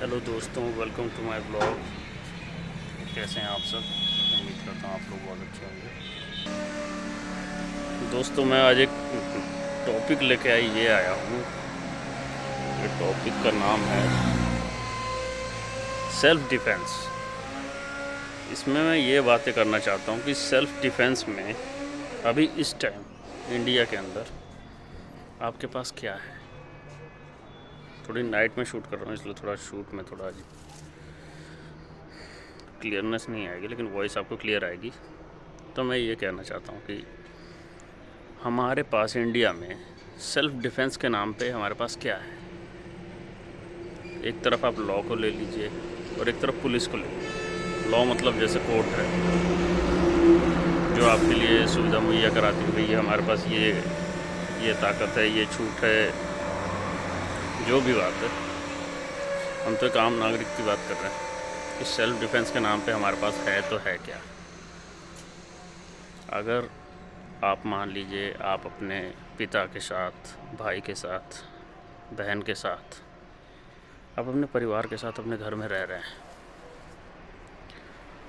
Hello दोस्तों, welcome to my blog. कैसे हैं आप सब? उम्मीद करता हूँ आप लोग बहुत अच्छे होंगे। दोस्तों, मैं आज एक टॉपिक लेके ये आया हूँ। ये टॉपिक का नाम है सेल्फ़ डिफेंस। इसमें मैं ये बातें करना चाहता हूँ कि सेल्फ़ डिफेंस में अभी इस टाइम इंडिया के अंदर आपके पास क्या है। थोड़ी नाइट में शूट कर रहा हूँ, इसलिए थोड़ा शूट में थोड़ा क्लियरनेस नहीं आएगी, लेकिन वॉइस आपको क्लियर आएगी। तो मैं ये कहना चाहता हूँ कि हमारे पास इंडिया में सेल्फ़ डिफेंस के नाम पे हमारे पास क्या है। एक तरफ आप लॉ को ले लीजिए और एक तरफ पुलिस को ले लीजिए। लॉ मतलब जैसे कोर्ट है, जो आपके लिए सुविधा मुहैया कराती है, भाई हमारे पास ये ताकत है, ये छूट है, जो भी बात है। हम तो एक आम नागरिक की बात कर रहे हैं कि सेल्फ़ डिफेंस के नाम पे हमारे पास है तो है क्या। अगर आप मान लीजिए आप अपने पिता के साथ, भाई के साथ, बहन के साथ, आप अपने परिवार के साथ अपने घर में रह रहे हैं,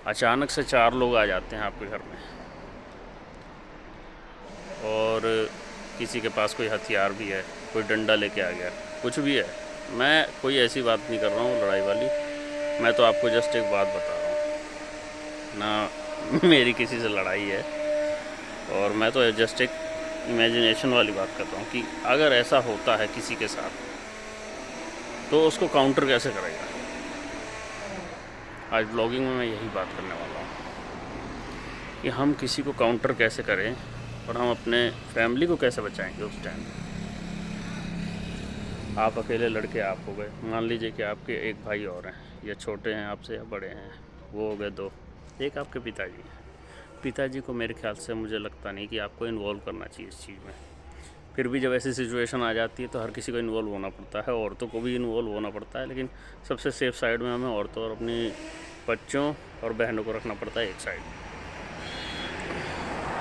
अचानक से 4 लोग आ जाते हैं आपके घर में और किसी के पास कोई हथियार भी है, कोई डंडा लेके आ गया, कुछ भी है। मैं कोई ऐसी बात नहीं कर रहा हूँ लड़ाई वाली, मैं तो आपको जस्ट एक बात बता रहा हूँ ना। मेरी किसी से लड़ाई है और मैं तो जस्ट एक इमेजिनेशन वाली बात कर रहा हूँ कि अगर ऐसा होता है किसी के साथ तो उसको काउंटर कैसे करेगा। आज ब्लॉगिंग में मैं यही बात करने वाला हूँ कि हम किसी को काउंटर कैसे करें और हम अपने फैमिली को कैसे बचाएंगे उस टाइम। आप अकेले लड़के आप हो गए, मान लीजिए कि आपके एक भाई और हैं, या छोटे हैं आपसे या बड़े हैं, वो हो गए 2। एक आपके पिताजी को मेरे ख्याल से मुझे लगता नहीं कि आपको इन्वॉल्व करना चाहिए इस चीज़ में। फिर भी जब ऐसी सिचुएशन आ जाती है तो हर किसी को इन्वॉल्व होना पड़ता है, औरतों को भी इन्वॉल्व होना पड़ता है, लेकिन सबसे सेफ साइड में हमें औरतों और अपनी बच्चों और बहनों को रखना पड़ता है एक साइड।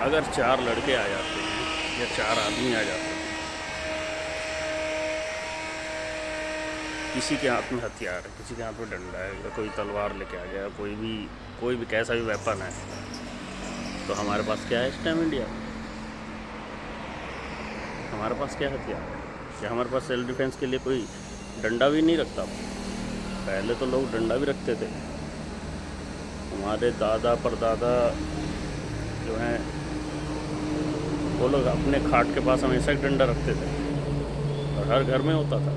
अगर 4 लड़के आ जाते हैं या 4 आदमी आ जाते हैं, किसी के हाथ में हथियार है, किसी के हाथ में डंडा है, या कोई तलवार लेके आ गया, कोई भी कैसा भी वेपन है, तो हमारे पास क्या है इस टाइम इंडिया में? हमारे पास क्या हथियार है? क्या हमारे पास सेल्फ डिफेंस के लिए कोई डंडा भी नहीं रखता? पहले तो लोग डंडा भी रखते थे। हमारे दादा परदादा जो हैं वो लोग अपने खाट के पास हमेशा एक डंडा रखते थे और हर घर में होता था।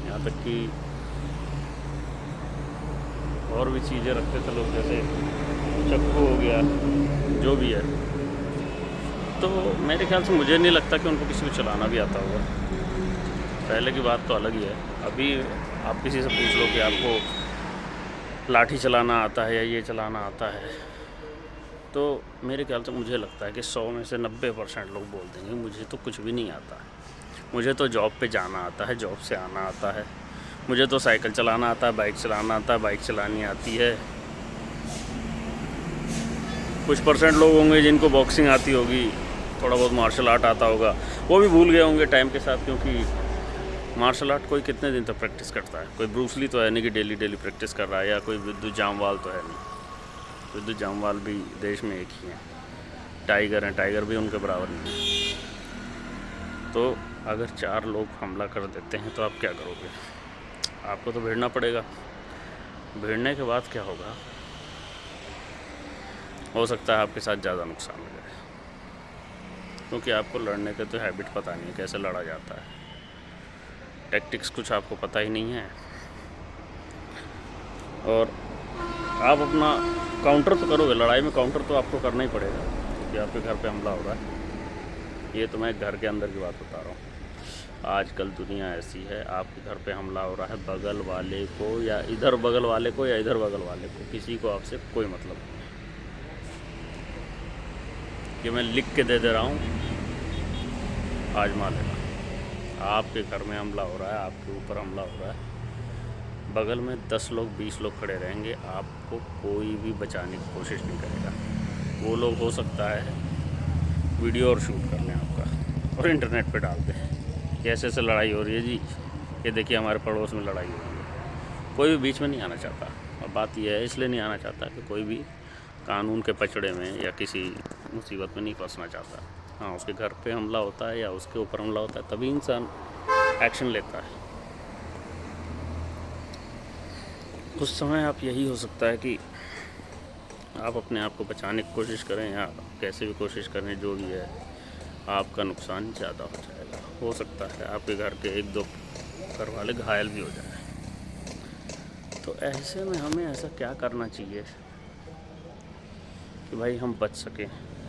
यहाँ तक कि और भी चीज़ें रखते थे लोग, जैसे चक्कू हो गया, जो भी है। तो मेरे ख्याल से मुझे नहीं लगता कि उनको किसी को चलाना भी आता होगा। पहले की बात तो अलग ही है। अभी आप किसी से पूछ लो कि आपको लाठी चलाना आता है या ये चलाना आता है, तो मेरे ख्याल से मुझे लगता है कि 100 में से 90% लोग बोल देंगे मुझे तो कुछ भी नहीं आता। मुझे तो जॉब पे जाना आता है, जॉब से आना आता है, मुझे तो साइकिल चलाना आता है, बाइक चलाना आता है, बाइक चलानी आती है। कुछ % लोग होंगे जिनको बॉक्सिंग आती होगी, थोड़ा बहुत मार्शल आर्ट आता होगा, वो भी भूल गए होंगे टाइम के साथ, क्योंकि मार्शल आर्ट कोई कितने दिन तक प्रैक्टिस करता है? कोई ब्रूस ली तो है नहीं कि डेली प्रैक्टिस कर रहा है, या कोई विद्युत जामवाल तो है नहीं। विद्युत जामवाल भी देश में एक ही हैं। टाइगर हैं, टाइगर भी उनके बराबर नहीं है। तो अगर 4 लोग हमला कर देते हैं तो आप क्या करोगे? आपको तो भिड़ना पड़ेगा। भिड़ने के बाद क्या होगा? हो सकता है आपके साथ ज़्यादा नुकसान हो जाए, क्योंकि आपको लड़ने के तो हैबिट पता नहीं है, कैसे लड़ा जाता है, टैक्टिक्स कुछ आपको पता ही नहीं है, और आप अपना काउंटर तो करोगे। लड़ाई में काउंटर तो आपको करना ही पड़ेगा, क्योंकि आपके घर पे हमला हो रहा है। ये तो मैं घर के अंदर की बात बता रहा हूँ। आजकल दुनिया ऐसी है, आपके घर पे हमला हो रहा है, बगल वाले को या इधर बगल वाले को या इधर बगल वाले को, किसी को आपसे कोई मतलब नहीं। कि मैं लिख के दे रहा हूँ, आजमा लेना। आपके घर में हमला हो रहा है, आपके ऊपर हमला हो रहा है, बगल में 10 लोग 20 लोग खड़े रहेंगे, आपको कोई भी बचाने की कोशिश नहीं करेगा। वो लोग हो सकता है वीडियो और शूट कर लें आपका और इंटरनेट पे डाल दें कि ऐसे ऐसे लड़ाई हो रही है जी, कि देखिए हमारे पड़ोस में लड़ाई हो रही है। कोई भी बीच में नहीं आना चाहता, और बात यह है इसलिए नहीं आना चाहता कि कोई भी कानून के पचड़े में या किसी मुसीबत में नहीं फंसना चाहता। हाँ, उसके घर पे हमला होता है या उसके ऊपर हमला होता है तभी इंसान एक्शन लेता है। उस समय आप यही हो सकता है कि आप अपने आप को बचाने की कोशिश करें या कैसे भी कोशिश करें, जो भी है आपका नुकसान ज़्यादा हो जाएगा। हो सकता है आपके घर के 1-2 घर वाले घायल भी हो जाएं। तो ऐसे में हमें ऐसा क्या करना चाहिए कि भाई हम बच सकें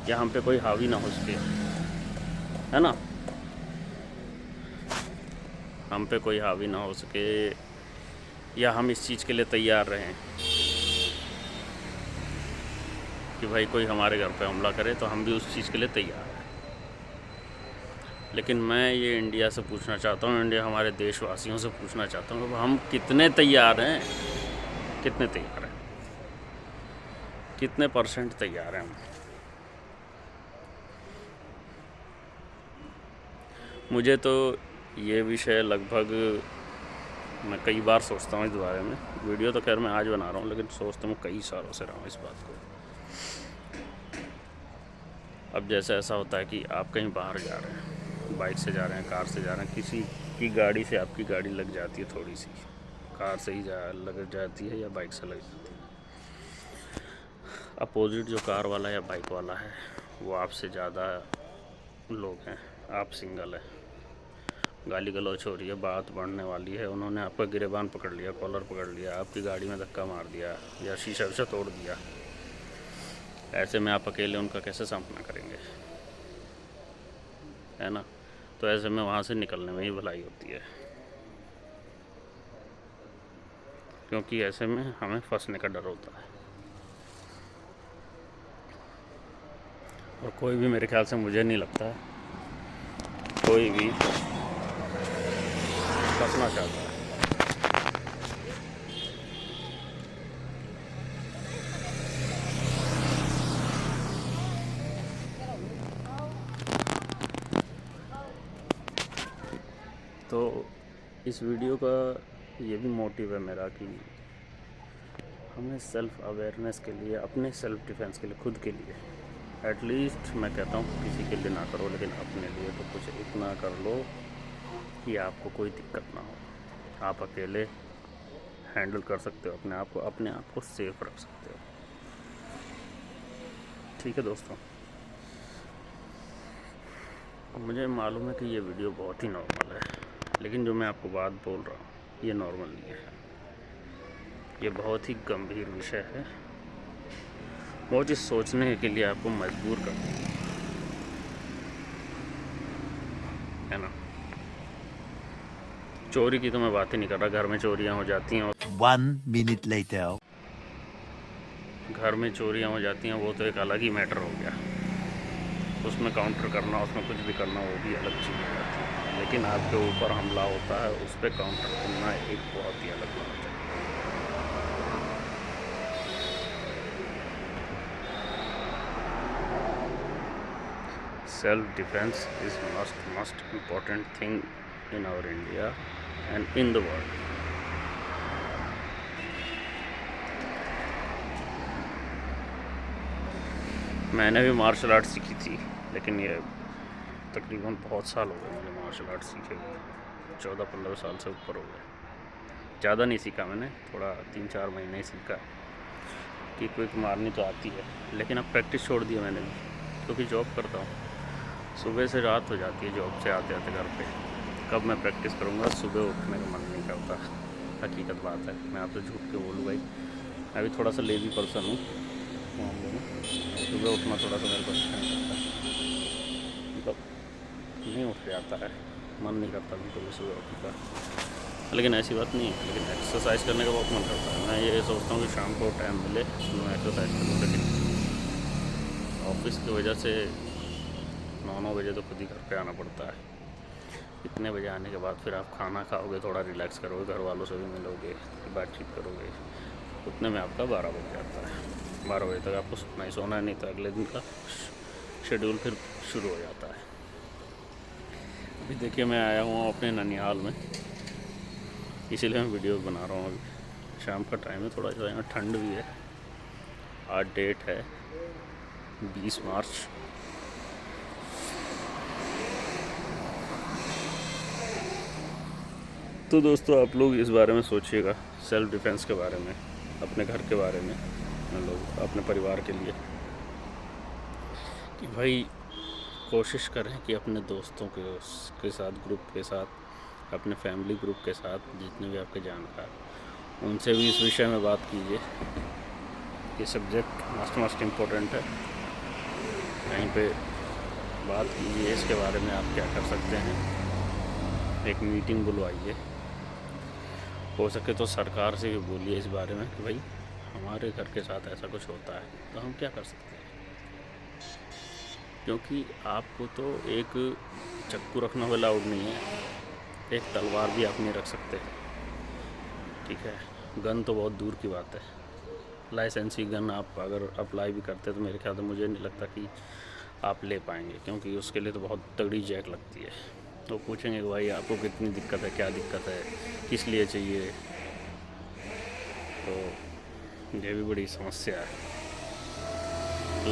या हम पे कोई हावी ना हो सके, है ना, हम पे कोई हावी ना हो सके, या हम इस चीज़ के लिए तैयार रहें कि भाई कोई हमारे घर पे हमला करे तो हम भी उस चीज़ के लिए तैयार हैं। लेकिन मैं ये इंडिया से पूछना चाहता हूँ, इंडिया हमारे देशवासियों से पूछना चाहता हूँ कि हम कितने तैयार हैं, कितने तैयार हैं, कितने % तैयार हैं हम। मुझे तो ये विषय लगभग मैं कई बार सोचता हूँ इस बारे में। वीडियो तो खैर मैं आज बना रहा हूँ, लेकिन सोचता हूँ कई सालों से रहा हूँ इस बात को। अब जैसे ऐसा होता है कि आप कहीं बाहर जा रहे हैं, बाइक से जा रहे हैं, कार से जा रहे हैं, किसी की गाड़ी से आपकी गाड़ी लग जाती है, थोड़ी सी कार से ही लग जाती है या बाइक से लग जाती है। अपोजिट जो कार वाला या बाइक वाला है वो आपसे ज़्यादा लोग हैं, आप सिंगल हैं, गाली गलौच हो रही है, बात बढ़ने वाली है, उन्होंने आपका गिरेबान पकड़ लिया, कॉलर पकड़ लिया, आपकी गाड़ी में धक्का मार दिया या शीशा विशा तोड़ दिया। ऐसे में आप अकेले उनका कैसे सामना करेंगे, है ना। तो ऐसे में वहाँ से निकलने में ही भलाई होती है, क्योंकि ऐसे में हमें फंसने का डर होता है। और कोई भी, मेरे ख्याल से मुझे नहीं लगता कोई भी फंसना चाहता है। तो इस वीडियो का ये भी मोटिव है मेरा कि हमें सेल्फ़ अवेयरनेस के लिए, अपने सेल्फ़ डिफेंस के लिए, खुद के लिए एटलीस्ट, मैं कहता हूँ किसी के लिए ना करो, लेकिन अपने लिए तो कुछ इतना कर लो कि आपको कोई दिक्कत ना हो। आप अकेले हैंडल कर सकते हो अपने आप को सेफ रख सकते हो। ठीक है दोस्तों, मुझे मालूम है कि ये वीडियो बहुत ही नॉर्मल है, लेकिन जो मैं आपको बात बोल रहा हूँ ये नॉर्मल नहीं है, ये बहुत ही गंभीर विषय है। वो चीज़ सोचने के लिए आपको मजबूर कर देगी, है ना। चोरी की तो मैं बात ही नहीं कर रहा, घर में चोरियां हो जाती हैं। 1 minute later. घर में चोरियां हो जाती हैं, वो तो एक अलग ही मैटर हो गया। उसमें काउंटर करना, उसमें कुछ भी करना, वो भी अलग चीज़ हो जाती है। लेकिन आपके ऊपर हमला होता है, उस पर काउंटर करना एक बहुत ही अलग बात है। Self defence is must important thing in our India and in the world. मैंने भी मार्शल आर्ट सीखी थी, लेकिन ये तकरीबन बहुत साल हो गए मुझे मार्शल आर्ट सीखे हुए, 14-15 साल से ऊपर हो गए। ज़्यादा नहीं सीखा मैंने, थोड़ा 3-4 महीने ही सीखा। किक विक मारनी तो आती है, लेकिन अब प्रैक्टिस छोड़ दी मैंने भी, क्योंकि जॉब करता हूँ। सुबह से रात हो जाती है जॉब से आते आते घर पे। कब मैं प्रैक्टिस करूँगा, सुबह उठने का मन नहीं करता, हकीकत बात है। मैं आपसे झूठ के बोलूँ भाई, मैं भी थोड़ा सा लेज़ी पर्सन हूँ मामले में। सुबह उठना थोड़ा सा मेरे को अच्छा नहीं लगता, मतलब नहीं उठ जाता है, मन नहीं करता बिल्कुल भी सुबह उठने का। लेकिन ऐसी बात नहीं है, लेकिन एक्सरसाइज करने का बहुत मन करता है। मैं ये सोचता हूँ कि शाम को टाइम मिले तो मैं एक्सरसाइज करूँ, लेकिन ऑफिस की वजह से 9 बजे तो खुद ही घर पे आना पड़ता है। इतने बजे आने के बाद फिर आप खाना खाओगे, थोड़ा रिलैक्स करोगे, घर वालों से भी मिलोगे, बातचीत करोगे, उतने में आपका 12 बज जाता है। 12 बजे तक आपको सोना ही सोना है, नहीं तो अगले दिन का शेड्यूल फिर शुरू हो जाता है। अभी देखिए मैं आया हूँ अपने ननिहाल में, इसीलिए मैं वीडियो बना रहा हूँ। अभी शाम का टाइम है, थोड़ा सा यहाँ ठंड भी है। आज डेट है 20 मार्च। तो दोस्तों आप लोग इस बारे में सोचिएगा, सेल्फ़ डिफेंस के बारे में, अपने घर के बारे में, लोग अपने परिवार के लिए, कि भाई कोशिश करें कि अपने दोस्तों के साथ, ग्रुप के साथ, अपने फैमिली ग्रुप के साथ, जितने भी आपके जानकार, उनसे भी इस विषय में बात कीजिए। ये सब्जेक्ट मस्ट इम्पोर्टेंट है। कहीं पे बात कीजिए इसके बारे में, आप क्या कर सकते हैं। एक मीटिंग बुलवाइए, हो सके तो सरकार से भी बोलिए इस बारे में कि भाई हमारे घर के साथ ऐसा कुछ होता है तो हम क्या कर सकते हैं। क्योंकि आपको तो एक चाकू रखना अलाउड नहीं है, एक तलवार भी आप नहीं रख सकते, ठीक है। गन तो बहुत दूर की बात है। लाइसेंसी गन आप अगर अप्लाई भी करते तो मेरे ख्याल से मुझे नहीं लगता कि आप ले पाएंगे, क्योंकि उसके लिए तो बहुत तगड़ी जैक लगती है। तो पूछेंगे कि भाई आपको कितनी दिक्कत है, क्या दिक्कत है, किस लिए चाहिए। तो ये भी बड़ी समस्या है।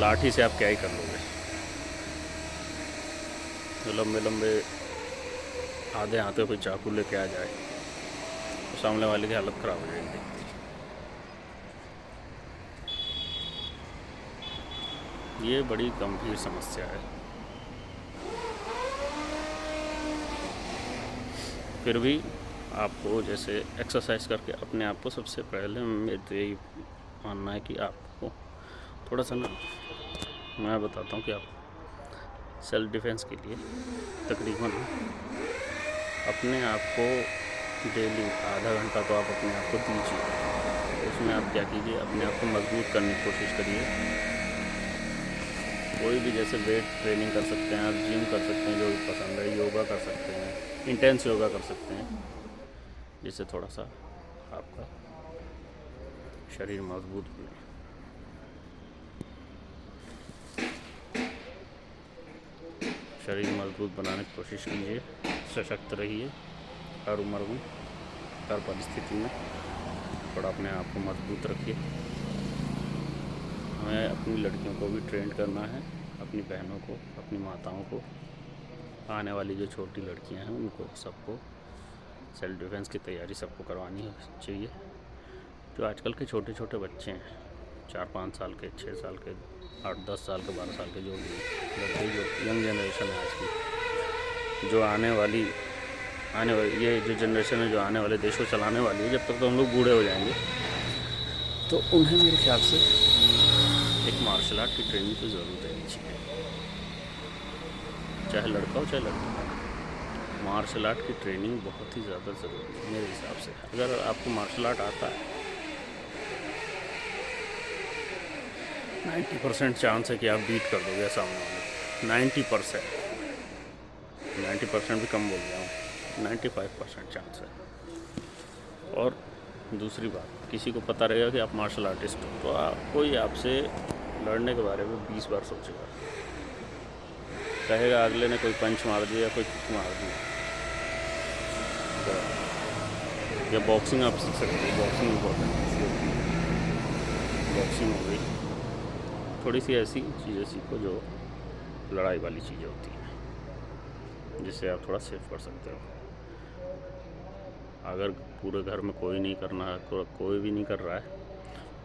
लाठी से आप क्या ही कर लोगे। तो लंबे लंबे आधे हाथे कोई चाकू लेके आ जाए तो सामने वाले की हालत ख़राब हो जाएगी। ये बड़ी गंभीर समस्या है। फिर भी आपको जैसे एक्सरसाइज करके अपने आप को, सबसे पहले मेरे तो यही मानना है कि आपको थोड़ा सा ना, मैं बताता हूँ कि आप सेल्फ डिफेंस के लिए तकरीबन अपने आप को डेली आधा घंटा तो आप अपने आप को दीजिए। उसमें आप क्या कीजिए, अपने आप को मजबूत करने की कोशिश करिए। कोई भी जैसे वेट ट्रेनिंग कर सकते हैं, आप जिम कर सकते हैं, जो भी पसंद है, योगा कर सकते हैं, इंटेंस योगा कर सकते हैं, जिससे थोड़ा सा आपका शरीर मजबूत बने। शरीर मजबूत बनाने की कोशिश कीजिए, सशक्त रहिए हर उम्र में, हर परिस्थिति में। थोड़ा अपने आप को मजबूत रखिए। हमें अपनी लड़कियों को भी ट्रेन करना है, अपनी बहनों को, अपनी माताओं को, आने वाली जो छोटी लड़कियां हैं उनको सबको सेल्फ डिफेंस की तैयारी सबको करवानी चाहिए। जो आजकल के छोटे छोटे बच्चे हैं, 4-5 साल के, 6 साल के, 8-10 साल के, 12 साल के, जो भी लड़के, जो यंग जनरेशन है आज की, जो आने वाली ये जो जनरेशन है, जो आने वाले देश को चलाने वाली है, जब तक तो हम लोग बूढ़े हो जाएंगे, तो उन्हें मेरे ख्याल से एक मार्शल आर्ट की ट्रेनिंग तो ज़रूर देनी चाहिए, चाहे लड़का हो चाहे लड़की। मार्शल आर्ट की ट्रेनिंग बहुत ही ज़्यादा ज़रूरी है मेरे हिसाब से। अगर आपको मार्शल आर्ट आता है, 90% चांस है कि आप बीट कर दोगे सामने वाले। 90% भी कम बोल गया हूँ, 95% चांस है। और दूसरी बात, किसी को पता रहेगा कि आप मार्शल आर्टिस्ट हो तो कोई आपसे लड़ने के बारे में 20 बार सोचेगा। कहेगा अगले ने कोई पंच मार दिया, कोई किक मार दिया। या बॉक्सिंग आप सीख सकते हो, बॉक्सिंग इम्पोर्टेंट है। बॉक्सिंग हो गई, थोड़ी सी ऐसी चीज़ें सीखो जो लड़ाई वाली चीज़ें होती हैं, जिससे आप थोड़ा सेफ कर सकते हो। अगर पूरे घर में कोई नहीं करना है, कोई भी नहीं कर रहा है,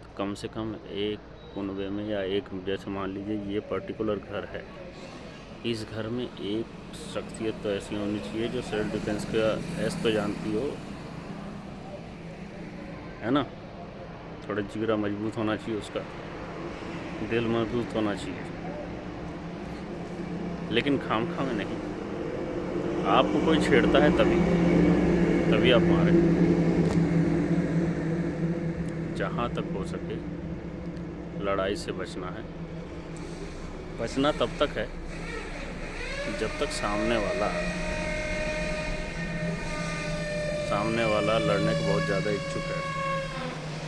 तो कम से कम एक कुनबे में, या एक, जैसे मान लीजिए ये पर्टिकुलर घर है, इस घर में एक शख्सियत तो ऐसी होनी चाहिए जो सेल्फ डिफेंस का एस तो जानती हो, है ना। थोड़ा जिगरा मजबूत होना चाहिए, उसका दिल मजबूत होना चाहिए, लेकिन खामखा में नहीं। आपको कोई छेड़ता है तभी आप मारें। जहाँ तक हो सके लड़ाई से बचना है। बचना तब तक है जब तक सामने वाला लड़ने को बहुत ज़्यादा इच्छुक है,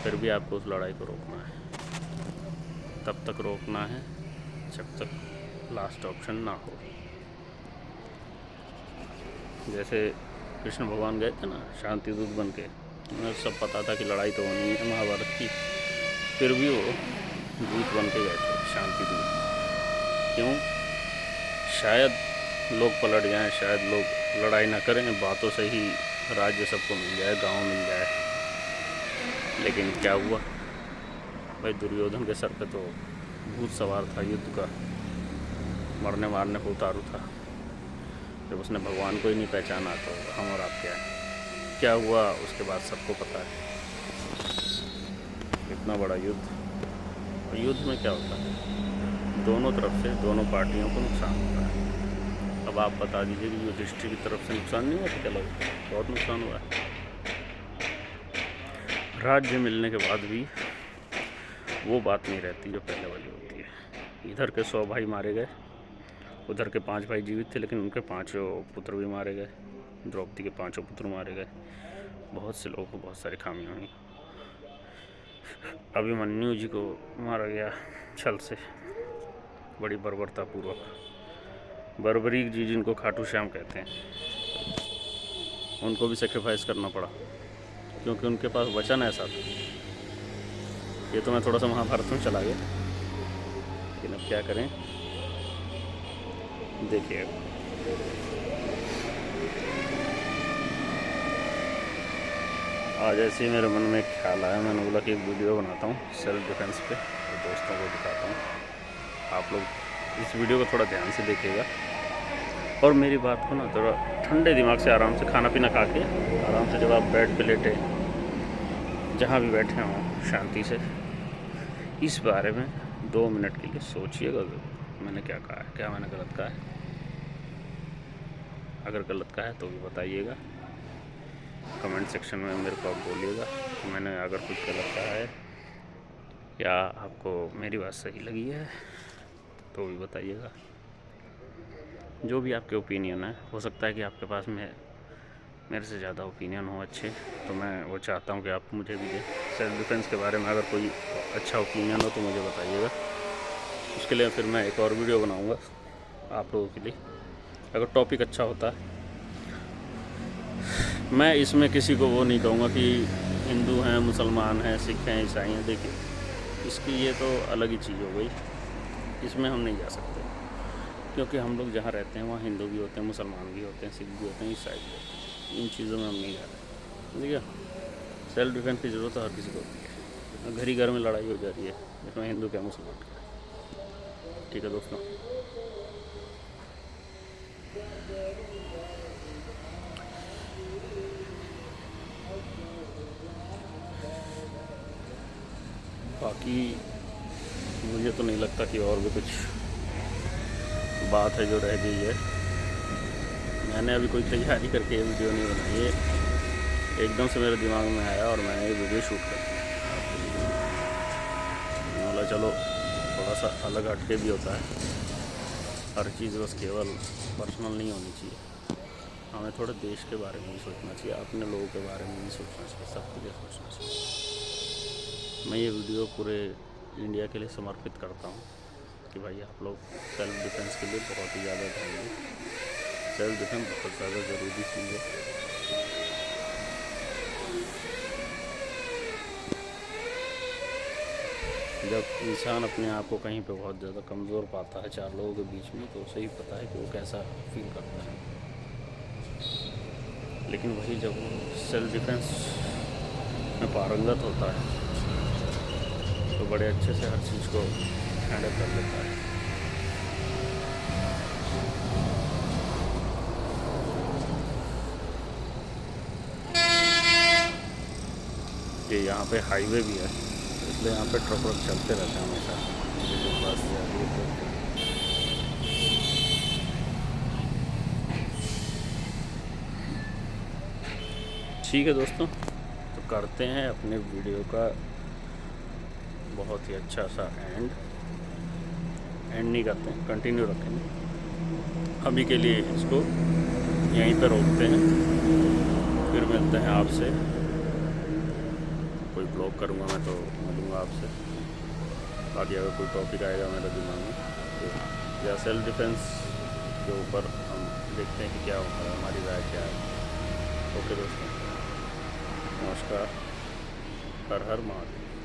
फिर भी आपको उस लड़ाई को रोकना है। तब तक रोकना है जब तक लास्ट ऑप्शन ना हो। जैसे कृष्ण भगवान गए थे ना शांति दूत बन के, उन्हें सब पता था कि लड़ाई तो होनी है महाभारत की, फिर भी वो दूत बन के गए थे, शांति दूत। क्यों? शायद लोग पलट जाएं, शायद लोग लड़ाई ना करें, बातों से ही राज्य सबको मिल जाए, गांव मिल जाए। लेकिन क्या हुआ भाई, दुर्योधन के सर पे तो भूत सवार था युद्ध का, मरने मारने को उतारू था। जब उसने भगवान को ही नहीं पहचाना तो हम और आप क्या हुआ उसके बाद सबको पता है। इतना बड़ा युद्ध, और युद्ध में क्या होता है, दोनों तरफ से दोनों पार्टियों को नुकसान होता है। अब आप बता दीजिए कि युधिष्ठिर की तरफ से नुकसान नहीं हुआ तो क्या लगता है, बहुत नुकसान हुआ है। राज्य मिलने के बाद भी वो बात नहीं रहती जो पहले वाली होती है। इधर के 100 भाई मारे गए, उधर के 5 भाई जीवित थे, लेकिन उनके 5 पुत्र भी मारे गए, द्रौपदी के 5 पुत्र मारे गए। बहुत से लोगों को बहुत सारी खामियाँ हुई। अभिमन्यु जी को मारा गया छल से, बड़ी बर्बरतापूर्वक। बर्बरीक जी जिनको खाटू श्याम कहते हैं, उनको भी सेक्रीफाइस करना पड़ा, क्योंकि उनके पास वचन ऐसा था। ये तो मैं थोड़ा सा महाभारत में चला गया, लेकिन अब क्या करें, देखिए। आज ऐसे ही मेरे मन में एक ख्याल आया, मैंने बोला कि एक वीडियो बनाता हूँ सेल्फ डिफेंस पे, तो दोस्तों को दिखाता हूँ। आप लोग इस वीडियो को थोड़ा ध्यान से देखिएगा, और मेरी बात को ना थोड़ा ठंडे दिमाग से आराम से, खाना पीना खा के आराम से, जब आप बेड पे लेटे, जहाँ भी बैठे हों, शांति से इस बारे में 2 मिनट के लिए सोचिएगा मैंने क्या कहा है, क्या मैंने गलत कहा है। अगर गलत कहा है तो भी बताइएगा, कमेंट सेक्शन में मेरे को आप बोलिएगा कि मैंने अगर कुछ गलत कहा है, या आपको मेरी बात सही लगी है तो भी बताइएगा। जो भी आपके ओपिनियन है, हो सकता है कि आपके पास में मेरे से ज़्यादा ओपिनियन हो अच्छे, तो मैं वो चाहता हूँ कि आप मुझे भी दें। सेल्फ डिफेंस के बारे में अगर कोई अच्छा ओपिनियन हो तो मुझे बताइएगा, उसके लिए फिर मैं एक और वीडियो बनाऊँगा आप लोगों के लिए, अगर टॉपिक अच्छा होता है। मैं इसमें किसी को वो नहीं कहूँगा कि हिंदू हैं, मुसलमान हैं, सिख हैं, ईसाई हैं। देखिए, इसकी ये तो अलग ही चीज़ हो गई, इसमें हम नहीं जा सकते, क्योंकि हम लोग जहाँ रहते हैं वहाँ हिंदू भी होते हैं, मुसलमान भी होते हैं, सिख भी होते हैं, ईसाई भी होते हैं। इन चीज़ों में हम नहीं जा रहे। ठीक है, सेल्फ डिफेंस की ज़रूरत हर किसी को होती है। घर ही घर में लड़ाई हो जा रही है, इसमें हिंदू क्या मुसलमान क्या। ठीक है दोस्तों, बाकी मुझे तो नहीं लगता कि और भी कुछ बात है जो रह गई है। मैंने अभी कोई तैयारी करके ये वीडियो नहीं बनाई है, एकदम से मेरे दिमाग में आया और मैंने ये वीडियो शूट कर दिया। बोला चलो थोड़ा सा अलग हटके भी होता है, हर चीज़ बस केवल पर्सनल नहीं होनी चाहिए, हमें थोड़े देश के बारे में भी सोचना चाहिए, अपने लोगों के बारे में भी सोचना चाहिए, सबके लिए सोचना चाहिए। मैं ये वीडियो पूरे इंडिया के लिए समर्पित करता हूँ कि भाई आप लोग सेल्फ डिफेंस के लिए बहुत ही ज़्यादा ध्यान दें। सेल्फ डिफेंस बहुत ज़्यादा ज़रूरी चीज़ है। जब इंसान अपने आप को कहीं पे बहुत ज़्यादा कमज़ोर पाता है 4 लोगों के बीच में, तो उसे ही पता है कि वो कैसा फील करता है। लेकिन वही जब सेल्फ डिफेंस में पारंगत होता है तो बड़े अच्छे से हर चीज़ को हैंडल कर लेता है। ये यहाँ पे हाईवे भी है, इसलिए यहाँ पे ट्रक व्रक चलते रहते हैं हमेशा। ठीक है दोस्तों, तो करते हैं अपने वीडियो का बहुत ही अच्छा सा एंड नहीं करते हैं, कंटिन्यू रखेंगे। अभी के लिए इसको यहीं पर रोकते हैं, फिर मिलते हैं आपसे। कोई ब्लॉग करूँगा मैं तो मिलूँगा आपसे। बाकी अगर कोई टॉपिक आएगा मेरे दिमाग में तो, या सेल्फ डिफेंस के ऊपर हम देखते हैं कि क्या होता है, हमारी राय क्या है। ओके दोस्तों, नमस्कार, हर हर महादेव।